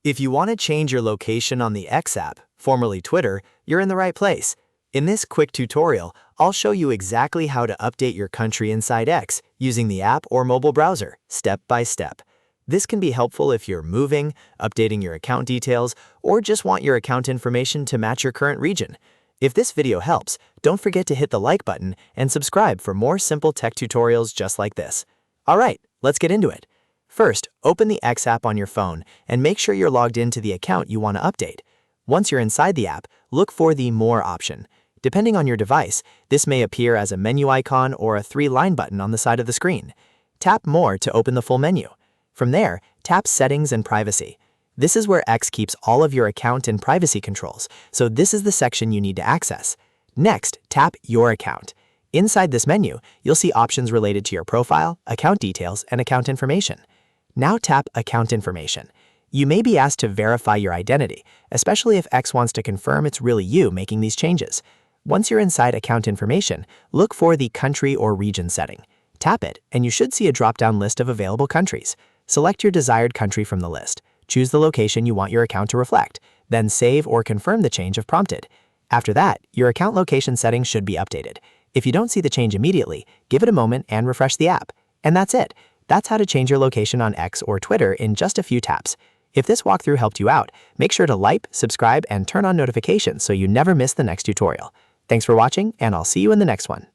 If you want to change your location on the X app, formerly Twitter, you're in the right place. In this quick tutorial, I'll show you exactly how to update your country inside X using the app or mobile browser, step by step. This can be helpful if you're moving, updating your account details, or just want your account information to match your current region. If this video helps, don't forget to hit the like button and subscribe for more simple tech tutorials just like this. Alright, let's get into it. First, open the X app on your phone and make sure you're logged into the account you want to update. Once you're inside the app, look for the More option. Depending on your device, this may appear as a menu icon or a 3-line button on the side of the screen. Tap More to open the full menu. From there, tap Settings and Privacy. This is where X keeps all of your account and privacy controls, so this is the section you need to access. Next, tap Your Account. Inside this menu, you'll see options related to your profile, account details, and account information. Now tap Account Information. You may be asked to verify your identity, especially if X wants to confirm it's really you making these changes. Once you're inside Account Information, look for the Country or Region setting. Tap it, and you should see a drop-down list of available countries. Select your desired country from the list. Choose the location you want your account to reflect, then save or confirm the change if prompted. After that, your account location settings should be updated. If you don't see the change immediately, give it a moment and refresh the app. And that's it. That's how to change your location on X or Twitter in just a few taps. If this walkthrough helped you out, make sure to like, subscribe, and turn on notifications so you never miss the next tutorial. Thanks for watching, and I'll see you in the next one.